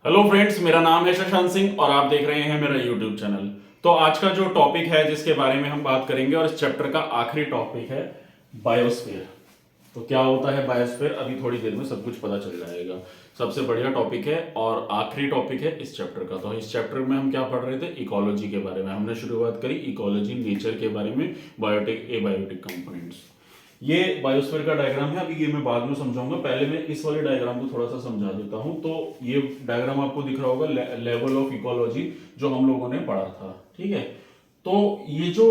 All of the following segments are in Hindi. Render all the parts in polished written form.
हेलो फ्रेंड्स, मेरा नाम है शशांक सिंह और आप देख रहे हैं मेरा यूट्यूब चैनल। तो आज का जो टॉपिक है जिसके बारे में हम बात करेंगे और इस चैप्टर का आखिरी टॉपिक है बायोस्फीयर। तो क्या होता है बायोस्फीयर, अभी थोड़ी देर में सब कुछ पता चल जाएगा। सबसे बढ़िया टॉपिक है और आखिरी टॉपिक है इस चैप्टर का। तो इस चैप्टर में हम क्या पढ़ रहे थे, इकोलॉजी के बारे में हमने शुरुआत करी, इकोलॉजी नेचर के बारे में, बायोटिक एबायोटिक कंपोनेंट्स। ये बायोस्फीयर का डायग्राम है, अभी ये मैं बाद में समझाऊंगा, पहले मैं इस वाले डायग्राम को थोड़ा सा समझा देता हूं। तो ये डायग्राम आपको दिख रहा होगा, लेवल ऑफ इकोलॉजी जो हम लोगों ने पढ़ा था, ठीक है। तो ये जो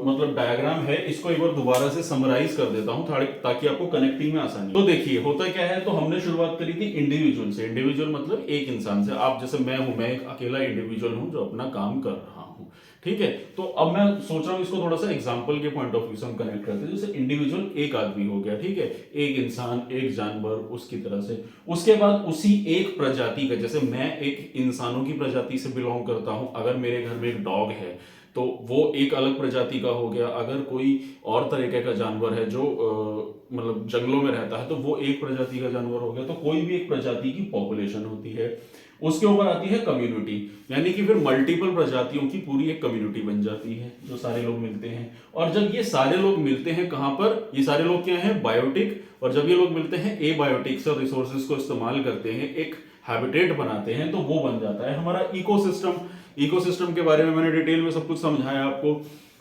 मतलब डायग्राम है, इसको एक बार दोबारा से समराइज कर देता हूं ताकि आपको कनेक्टिंग में आसानी। तो देखिए होता क्या है, तो हमने शुरुआत करी थी इंडिविजुअल से। इंडिविजुअल मतलब एक इंसान से। आप जैसे मैं हूं, मैं एक अकेला इंडिविजुअल हूं जो अपना काम कर रहा हूं, ठीक है। तो अब मैं सोच रहा हूं इसको थोड़ा सा एग्जांपल के पॉइंट ऑफ व्यू से हम कनेक्ट करते हैं। जैसे इंडिविजुअल एक आदमी हो गया, ठीक है, एक इंसान, एक जानवर, उसकी तरह से। उसके बाद उसी एक प्रजाति का, जैसे मैं एक इंसानों की प्रजाति से बिलोंग करता हूं, अगर मेरे घर में एक डॉग है तो वो एक अलग प्रजाति का हो गया। अगर कोई और तरीके का जानवर है जो मतलब जंगलों में रहता है तो वो एक प्रजाति का जानवर हो गया। तो कोई भी एक प्रजाति की पॉपुलेशन होती है। उसके ऊपर आती है कम्युनिटी, यानी कि फिर मल्टीपल प्रजातियों की पूरी एक कम्युनिटी बन जाती है जो सारे लोग मिलते हैं। और जब ये सारे लोग मिलते हैं कहां पर, ये सारे लोग क्या है, बायोटिक। और जब ये लोग मिलते हैं एबायोटिक्स और रिसोर्सेज को इस्तेमाल करते हैं, एक हैबिटेट बनाते हैं, तो वो बन जाता है हमारा इकोसिस्टम। इकोसिस्टम के बारे में मैंने डिटेल में सब कुछ समझाया आपको।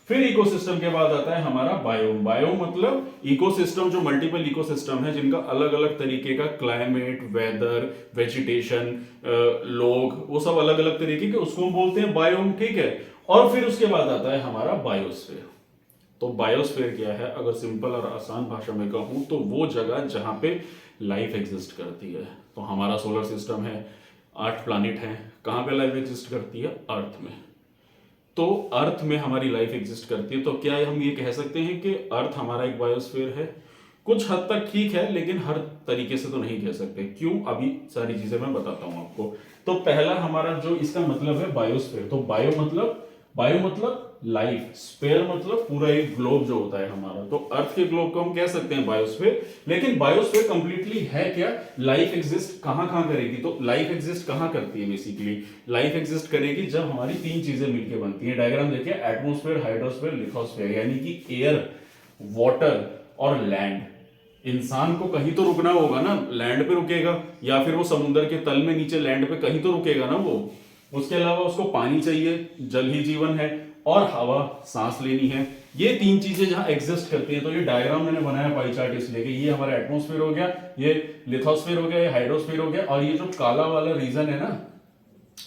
फिर इकोसिस्टम के बाद आता है हमारा बायोम। बायोम मतलब इकोसिस्टम, जो मल्टीपल इकोसिस्टम है जिनका अलग अलग तरीके का क्लाइमेट, वेदर, वेजिटेशन, लोग, वो सब अलग अलग तरीके के, उसको हम बोलते हैं बायोम, ठीक है। और फिर उसके बाद आता है हमारा बायोस्फीयर। तो बायोस्फीयर क्या है, अगर सिंपल और आसान भाषा में कहूं तो वो जगह जहां पे लाइफ एग्जिस्ट करती है। तो हमारा सोलर सिस्टम है, 8 प्लैनेट हैं, कहां पे लाइफ एग्जिस्ट करती है, अर्थ में। तो अर्थ में हमारी लाइफ एग्जिस्ट करती है। तो क्या हम ये कह सकते हैं कि अर्थ हमारा एक बायोस्फीयर है? कुछ हद तक ठीक है, लेकिन हर तरीके से तो नहीं कह सकते। क्यों, अभी सारी चीजें मैं बताता हूं आपको। तो पहला हमारा जो इसका मतलब है बायोस्फीयर। तो बायो मतलब लाइफ, स्फीयर मतलब पूरा एक ग्लोब जो होता है हमारा। तो अर्थ के ग्लोब को हम कह सकते हैं बायोस्फीयर। लेकिन बायोस्फीयर कंप्लीटली है क्या, लाइफ एग्जिस्ट कहां कहां करेगी? तो लाइफ एग्जिस्ट कहां करती है, बेसिकली लाइफ एग्जिस्ट करेगी जब हमारी 3 चीजें मिलकर बनती है। डायग्राम देखिए, एटमॉस्फेयर, हाइड्रोस्फीयर, लिथोस्फीयर, यानी कि एयर, वाटर और लैंड। इंसान को कहीं तो रुकना होगा ना, लैंड पे रुकेगा या फिर वो समुद्र के तल में नीचे लैंड पे कहीं तो रुकेगा ना वो। उसके अलावा उसको पानी चाहिए, जल ही जीवन है, और हवा, सांस लेनी है। ये 3 चीजें जहां एग्जिस्ट करती हैं। तो ये डायग्राम मैंने बनाया पाई चार्ट इसलिए कि ये हमारा एटमॉस्फेयर हो गया, ये लिथोस्फीयर हो गया, ये हाइड्रोस्फीयर हो गया, और ये जो काला वाला रीजन है ना,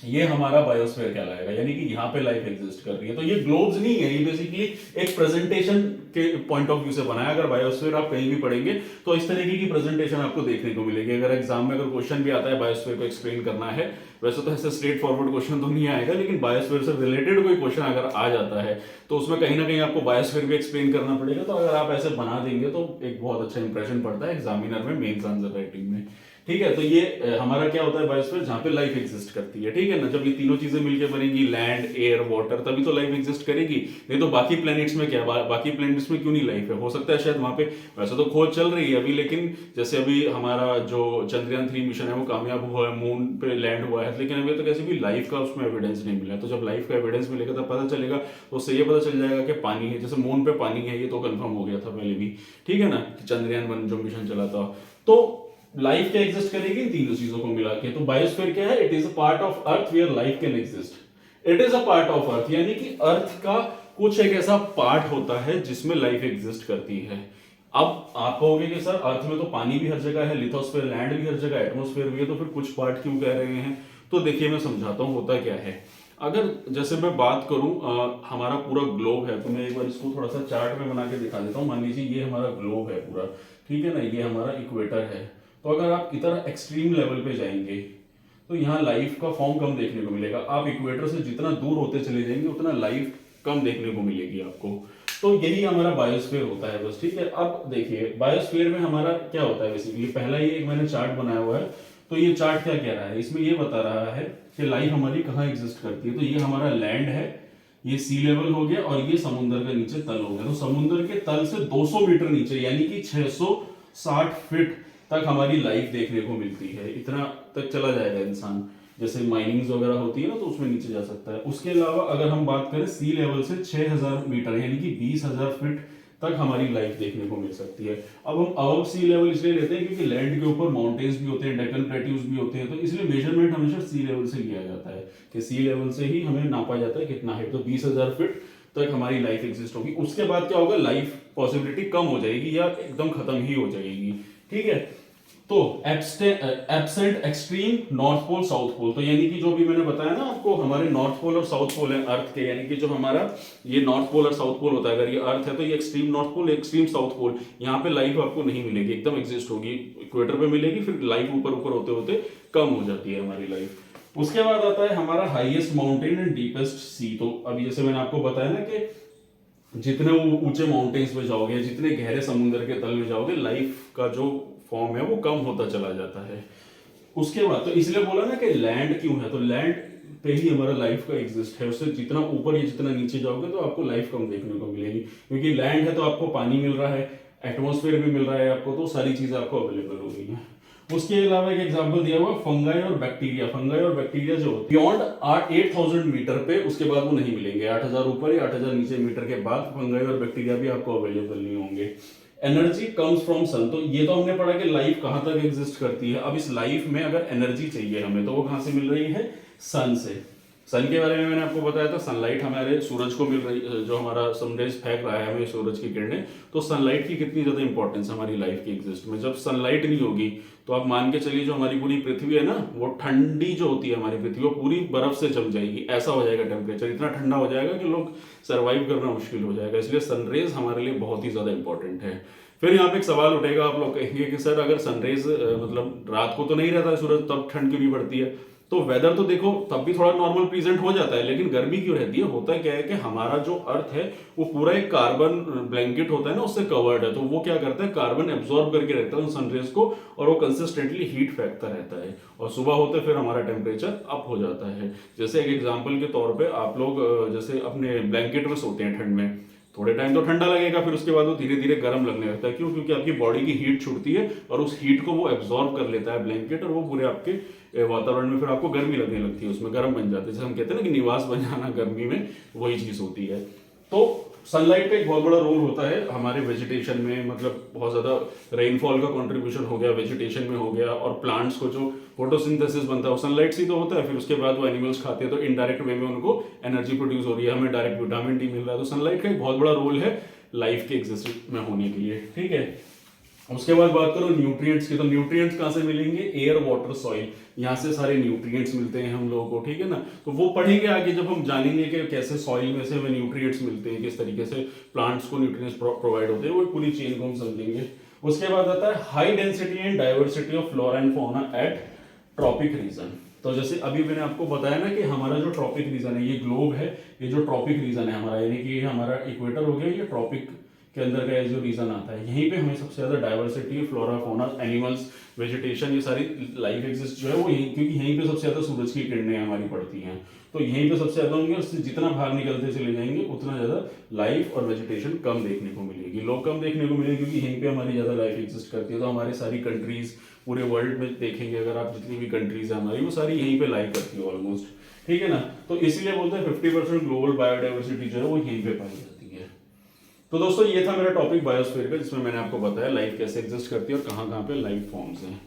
ये हमारा बायोस्फीयर कहलाएगा। यानी कि यहाँ पे लाइफ एग्जिस्ट कर रही है। तो ये ग्लोब्स नहीं है, ये बेसिकली एक प्रेजेंटेशन के पॉइंट ऑफ व्यू से बनाया। अगर बायोस्फीयर आप कहीं भी पढ़ेंगे तो इस तरीके की प्रेजेंटेशन आपको देखने को मिलेगी। अगर एग्जाम में अगर क्वेश्चन भी आता है बायोस्फीयर को एक्सप्लेन करना है, वैसे तो ऐसे स्ट्रेट फॉरवर्ड क्वेश्चन तो नहीं आएगा, लेकिन बायोस्फीयर से रिलेटेड कोई क्वेश्चन अगर आ जाता है तो उसमें कहीं ना कहीं आपको बायोस्फीयर भी एक्सप्लेन करना पड़ेगा। तो अगर आप ऐसे बना देंगे तो एक बहुत अच्छा इंप्रेशन पड़ता है एग्जामिनर में, मेंस आंसर राइटिंग में, ठीक है। तो ये हमारा क्या होता है बायोस्फीयर, जहां पे लाइफ एग्जिस्ट करती है, ठीक है ना। जब ये तीनों चीजें मिलकर बनेंगी, लैंड, एयर, वाटर, तभी तो लाइफ एग्जिस्ट करेगी। नहीं तो बाकी प्लैनेट्स में क्या, बाकी प्लैनेट्स में क्यों नहीं लाइफ है? हो सकता है शायद वहां पे, वैसे तो खोज चल रही है अभी, लेकिन जैसे अभी हमारा जो चंद्रयान 3 मिशन है वो कामयाब हुआ है, मून पे लैंड हुआ है, लेकिन अभी तक ऐसी भी लाइफ का उसमें एविडेंस नहीं मिला है। तो जब लाइफ का एविडेंस मिलेगा तब पता चलेगा। तो उससे ये पता चल जाएगा कि पानी है, जैसे मून पे पानी है, ये तो कंफर्म हो गया था पहले भी, ठीक है ना, चंद्रयान 1 जो मिशन चला था। तो लाइफ क्या एग्जिस्ट करेगी इन तीनों चीजों को मिला के। तो बायोस्फीयर क्या है, it is a part of earth where life can exist. It is a part of earth, यानी कि अर्थ का कुछ एक ऐसा पार्ट होता है जिसमें लाइफ एग्जिस्ट करती है। अब आप कहोगे कि सर अर्थ में तो पानी भी हर जगह है, लिथोस्फीयर, लैंड भी हर जगह, एटमॉस्फेयर भी है, तो फिर कुछ पार्ट क्यों कह रहे हैं? तो देखिए मैं समझाता हूं होता क्या है। अगर जैसे मैं बात करूं, हमारा पूरा ग्लोब है, तो मैं एक बार इसको थोड़ा सा चार्ट में बना के दिखा देता हूं। मान लीजिए ये हमारा ग्लोब है पूरा, ठीक है ना, ये हमारा इक्वेटर है। तो अगर आप इधर एक्सट्रीम लेवल पे जाएंगे तो यहाँ लाइफ का फॉर्म कम देखने को मिलेगा। आप इक्वेटर से जितना दूर होते चले जाएंगे उतना लाइफ कम देखने को मिलेगी आपको। तो यही हमारा बायोस्फीयर होता है बस, ठीक है। अब देखिए बायोस्फीयर में हमारा क्या होता है बेसिकली, पहला ये एक मैंने चार्ट बनाया हुआ है। तो ये चार्ट क्या कह रहा है, इसमें ये बता रहा है कि लाइफ हमारी कहाँ एग्जिस्ट करती है। तो ये हमारा लैंड है, ये सी लेवल हो गया, और ये समुद्र का नीचे तल हो गया। तो समुद्र के तल से 200 मीटर नीचे, यानी कि 660 फीट तक हमारी लाइफ देखने को मिलती है। इतना तक चला जाएगा इंसान, जैसे माइनिंग्स वगैरह होती है ना, तो उसमें नीचे जा सकता है। उसके अलावा अगर हम बात करें सी लेवल से 6000 मीटर यानी कि 20,000 फीट तक हमारी लाइफ देखने को मिल सकती है। अब हम अबव सी लेवल इसलिए लेते हैं क्योंकि लैंड के ऊपर माउंटेन्स भी होते हैं, डेक्कन प्लेट्यूज भी होते हैं, तो इसलिए मेजरमेंट हमेशा सी लेवल से लिया जाता है कि सी लेवल से ही हमें नापा जाता है कितना है। तो 20,000 फीट तक हमारी लाइफ एग्जिस्ट होगी। उसके बाद क्या होगा, लाइफ पॉसिबिलिटी कम हो जाएगी या एकदम खत्म ही हो जाएगी। ठीक है, तो absent extreme north pole south pole, तो यानी कि जो भी मैंने बताया ना आपको, हमारे नॉर्थ पोल और साउथ पोल है अर्थ के, यानी कि जो हमारा ये नॉर्थ पोल और साउथ पोल होता है, अगर ये अर्थ है तो ये extreme north pole extreme south pole, यहाँ पे लाइफ आपको नहीं मिलेगी, एकदम एग्जिस्ट होगी, इक्वेटर पे मिलेगी, फिर लाइफ ऊपर ऊपर होते होते कम हो जाती है हमारी लाइफ। उसके बाद आता है हमारा हाईएस्ट माउंटेन एंड डीपेस्ट सी। तो अभी जैसे मैंने आपको बताया ना कि जितने ऊंचे माउंटेन्स में जाओगे, जितने गहरे समुद्र के तल में जाओगे, लाइफ का जो फॉर्म है वो कम होता चला जाता है। उसके बाद तो इसलिए बोला ना कि लैंड क्यों है, तो लैंड पे ही हमारा लाइफ का एग्जिस्ट है। उससे जितना ऊपर या जितना नीचे जाओगे तो आपको लाइफ कम देखने को मिलेगी, क्योंकि लैंड है तो आपको पानी मिल रहा है, एटमॉस्फेयर भी मिल रहा है आपको, तो सारी चीजें आपको अवेलेबल हो गई है। उसके अलावा एक एग्जांपल दिया हुआ फंगाई और बैक्टीरिया। फंगाई और बैक्टीरिया जो बियॉन्ड 8000 मीटर पे, उसके बाद वो नहीं मिलेंगे। 8000 ऊपर या 8000 नीचे मीटर के बाद फंगाई और बैक्टीरिया भी आपको अवेलेबल नहीं होंगे। एनर्जी कम्स फ्रॉम सन, तो ये तो हमने पढ़ा कि लाइफ कहां तक एग्जिस्ट करती है। अब इस लाइफ में अगर एनर्जी चाहिए हमें, तो वो कहां से मिल रही है, सन से। सन के बारे में मैंने आपको बताया था, सनलाइट हमारे सूरज को मिल रही, जो हमारा सनरेज फेंक रहा है हमें सूरज की किरणें, तो सनलाइट की कितनी ज्यादा इंपॉर्टेंस है हमारी लाइफ की एग्जिस्ट में। जब सनलाइट नहीं होगी तो आप मान के चलिए जो हमारी पूरी पृथ्वी है ना, वो ठंडी जो होती है हमारी पृथ्वी, वो पूरी बर्फ से जम जाएगी। ऐसा हो जाएगा, टेम्परेचर इतना ठंडा हो जाएगा कि लोग सर्वाइव करना मुश्किल हो जाएगा। इसलिए सनरेज हमारे लिए बहुत ही ज्यादा इंपॉर्टेंट है। फिर यहाँ पे एक सवाल उठेगा, आप लोग कहेंगे कि सर अगर सनरेज मतलब रात को तो नहीं रहता है सूरज, तब ठंड क्यों नहीं पड़ती है? तो वेदर तो देखो तब भी थोड़ा नॉर्मल प्रेजेंट हो जाता है, लेकिन गर्मी क्यों रहती है? होता क्या है कि हमारा जो अर्थ है वो पूरा एक कार्बन ब्लैंकेट होता है ना, उससे कवर्ड है, तो वो क्या करता है, कार्बन एब्जॉर्ब करके रहता है सनरेज को, और वो कंसिस्टेंटली हीट फेंकता रहता है, और सुबह होते फिर हमारा टेम्परेचर अप हो जाता है। जैसे एक एग्जाम्पल के तौर पर आप लोग जैसे अपने ब्लैंकेट में सोते हैं ठंड में, थोड़े टाइम तो ठंडा लगेगा, फिर उसके बाद वो धीरे धीरे गर्म लगने लगता है। क्यों? क्योंकि आपकी बॉडी की हीट छूटती है और उस हीट को वो एब्जॉर्ब कर लेता है ब्लैंकेट, और वो पूरे आपके वातावरण में फिर आपको गर्मी लगने लगती है, उसमें गर्म बन जाते हैं। जैसे हम कहते हैं ना कि निवास बन जाना गर्मी में, वही चीज होती है। तो सनलाइट का एक बहुत बड़ा रोल होता है हमारे वेजिटेशन में, मतलब बहुत ज्यादा रेनफॉल का कंट्रीब्यूशन हो गया, वेजिटेशन में हो गया, और प्लांट्स को जो फोटोसिंथेसिस बनता है वो सनलाइट से तो होता है, फिर उसके बाद वो एनिमल्स खाते हैं, तो इनडायरेक्ट वे में उनको एनर्जी प्रोड्यूस हो रही है, हमें डायरेक्ट विटामिन डी मिल रहा है। तो सनलाइट का एक बहुत बड़ा रोल है लाइफ के एग्जिस्ट में होने के लिए। ठीक है, उसके बाद बात करो न्यूट्रिएंट्स की, तो न्यूट्रिएंट्स कहां से मिलेंगे, एयर वाटर सॉइल, यहाँ से सारे न्यूट्रिएंट्स मिलते हैं हम लोगों को। ठीक है ना, तो वो पढ़ेंगे आगे जब हम जानेंगे कि कैसे सॉइल में से हमें न्यूट्रिएंट्स मिलते हैं, किस तरीके से प्लांट्स को न्यूट्रिएंट्स प्रोवाइड होते हैं, वो पूरी चेन को हम समझेंगे। उसके बाद आता है high density and diversity of flora and fauna at tropic region. तो जैसे अभी मैंने आपको बताया ना कि हमारा जो ट्रॉपिक रीजन है, ये ग्लोब है, ये जो ट्रॉपिक रीजन है हमारा, यानी कि हमारा इक्वेटर हो गया, ये ट्रॉपिक के अंदर का जो रीजन आता है, यहीं पे हमें सबसे ज्यादा diversity, flora, fauna, animals, vegetation, ये सारी लाइफ एग्जिस्ट जो है वो यहीं, क्योंकि यहीं पे सबसे ज्यादा सूरज की किरणें हमारी पड़ती हैं, तो यहीं पे सबसे ज्यादा होंगे। उससे जितना बाहर निकलते चले जाएंगे उतना ज्यादा लाइफ और वेजिटेशन कम देखने को मिलेगी, लोग कम देखने को मिलेंगे, क्योंकि यहीं पे हमारी ज्यादा लाइफ एग्जिस्ट करती है। तो हमारी सारी कंट्रीज पूरे वर्ल्ड में देखेंगे अगर आप, जितनी भी कंट्रीज है हमारी, वो सारी यहीं पे लाइफ करती है ऑलमोस्ट। ठीक है ना, तो इसलिए बोलते हैं 50% ग्लोबल बायोडाइवर्सिटी जो है वो यहीं पे पाई जाती है। तो दोस्तों ये था मेरा टॉपिक बायोस्फीयर का, जिसमें मैंने आपको बताया लाइफ कैसे एग्जिस्ट करती है और कहाँ कहाँ पे लाइफ फॉर्म्स हैं।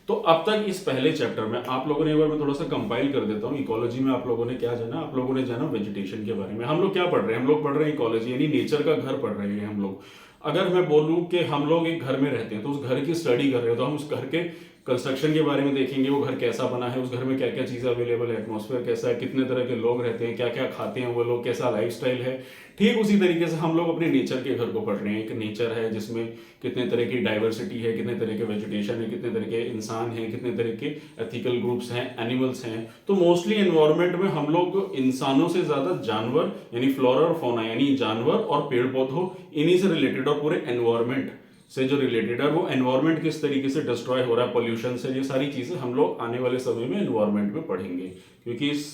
तो अब तक इस पहले चैप्टर में आप लोगों ने, एक बार मैं थोड़ा सा कंपाइल कर देता हूँ, इकोलॉजी में आप लोगों ने क्या जाना, आप लोगों ने जाना वेजिटेशन के बारे में। हम लोग क्या पढ़ रहे हैं, हम लोग पढ़ रहे हैं इकोलॉजी, यानी नेचर का घर पढ़ रहे हैं हम लोग। अगर मैं बोलूँ कि हम लोग एक घर में रहते हैं, तो उस घर की स्टडी कर रहे हो, तो हम उस घर के कंस्ट्रक्शन के बारे में देखेंगे, वो घर कैसा बना है, उस घर में क्या क्या चीजें अवेलेबल है, एटमॉस्फेयर कैसा है, कितने तरह के लोग रहते हैं, क्या क्या खाते हैं वो लोग, कैसा लाइफस्टाइल है। ठीक उसी तरीके से हम लोग अपने नेचर के घर को पढ़ रहे हैं। एक नेचर है जिसमें कितने तरह की डाइवर्सिटी है, कितने तरह के वेजिटेशन है, कितने तरह के इंसान हैं, कितने तरह के एथिकल ग्रुप्स हैं, एनिमल्स हैं। तो मोस्टली एनवायरमेंट में हम लोग इंसानों से ज्यादा जानवर, यानी फ्लोरा और फौना, यानी जानवर और पेड़ पौधों, इन्हीं से रिलेटेड, और पूरे एनवायरमेंट से जो रिलेटेड है, वो एनवायरनमेंट किस तरीके से डिस्ट्रॉय हो रहा है पोल्यूशन से, ये सारी चीज़ें हम लोग आने वाले समय में एनवायरनमेंट में पढ़ेंगे। क्योंकि इस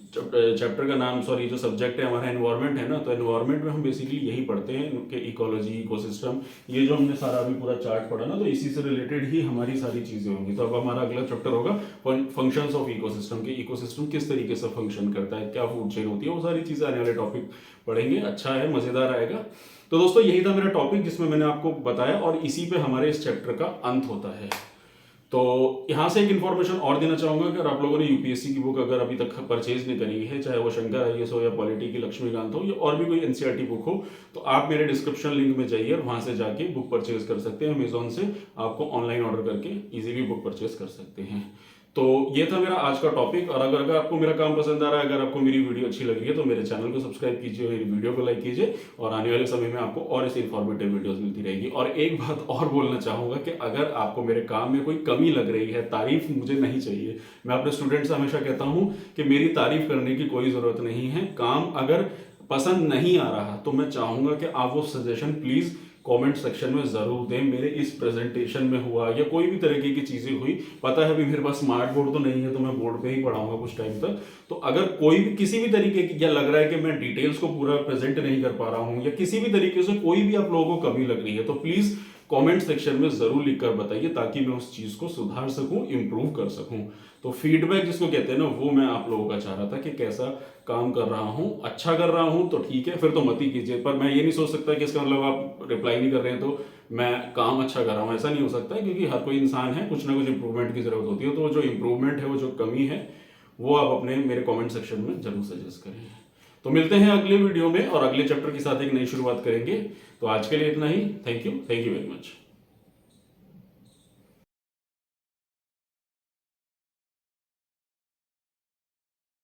चैप्टर का नाम, सॉरी, जो सब्जेक्ट है हमारा एनवायरनमेंट है ना, तो एनवायरनमेंट में हम बेसिकली यही पढ़ते हैं कि इकोलॉजी, इकोसिस्टम, ये जो हमने सारा अभी पूरा चार्ट पढ़ा ना, तो इसी से रिलेटेड ही हमारी सारी चीज़ें होंगी। तो अब हमारा अगला चैप्टर होगा फंक्शंस ऑफ इकोसिस्टम, के इकोसिस्टम किस तरीके से फंक्शन करता है, क्या फूड चेन होती है, वो सारी चीज़ें आने वाले टॉपिक पढ़ेंगे। अच्छा है, मज़ेदार आएगा। तो दोस्तों यही था मेरा टॉपिक जिसमें मैंने आपको बताया, और इसी पे हमारे इस चैप्टर का अंत होता है। तो यहाँ से एक इन्फॉर्मेशन और देना चाहूँगा कि अगर आप लोगों ने यूपीएससी की बुक अगर अभी तक परचेज नहीं करी है, चाहे वो शंकर आईएएस हो या पॉलिटी की लक्ष्मीकांत हो या और भी कोई एनसीईआरटी बुक हो, तो आप मेरे डिस्क्रिप्शन लिंक में जाइए और वहाँ से जाके बुक परचेज कर सकते हैं। अमेजोन से आपको ऑनलाइन ऑर्डर करके इजीली बुक परचेज कर सकते हैं। तो ये था मेरा आज का टॉपिक। और अगर आपको मेरा काम पसंद आ रहा है, अगर आपको मेरी वीडियो अच्छी लगी है, तो मेरे चैनल को सब्सक्राइब कीजिए, मेरी वीडियो को लाइक कीजिए, और आने वाले समय में आपको और ऐसी इन्फॉर्मेटिव वीडियोस मिलती रहेगी। और एक बात और बोलना चाहूँगा कि अगर आपको मेरे काम में कोई कमी लग रही है, तारीफ मुझे नहीं चाहिए। मैं अपने स्टूडेंट से हमेशा कहता हूँ कि मेरी तारीफ करने की कोई ज़रूरत नहीं है। काम अगर पसंद नहीं आ रहा तो मैं चाहूँगा कि आप वो सजेशन प्लीज़ कमेंट सेक्शन में जरूर दें। मेरे इस प्रेजेंटेशन में हुआ या कोई भी तरीके की चीजें हुई, पता है अभी मेरे पास स्मार्ट बोर्ड तो नहीं है, तो मैं बोर्ड पे ही पढ़ाऊंगा कुछ टाइम तक। तो अगर कोई भी किसी भी तरीके की या लग रहा है कि मैं डिटेल्स को पूरा प्रेजेंट नहीं कर पा रहा हूं, या किसी भी तरीके से कोई भी आप लोगों को कमी लग रही है, तो प्लीज कमेंट सेक्शन में जरूर लिखकर बताइए, ताकि मैं उस चीज को सुधार सकूं, इंप्रूव कर सकूं। तो फीडबैक जिसको कहते हैं ना, वो मैं आप लोगों का चाह रहा था कि कैसा काम कर रहा हूं, अच्छा कर रहा हूं तो ठीक है, फिर तो मत ही कीजिए। पर मैं ये नहीं सोच सकता कि इसका मतलब आप रिप्लाई नहीं कर रहे हैं तो मैं काम अच्छा कर रहा हूं, ऐसा नहीं हो सकता है। क्योंकि हर कोई इंसान है, कुछ ना कुछ इंप्रूवमेंट की जरूरत होती है। तो जो इंप्रूवमेंट है, वो जो कमी है, वो आप अपने मेरे कमेंट सेक्शन में जरूर सजेस्ट करें। तो मिलते हैं अगले वीडियो में और अगले चैप्टर के साथ एक नई शुरुआत करेंगे। तो आज के लिए इतना ही। Thank you very much.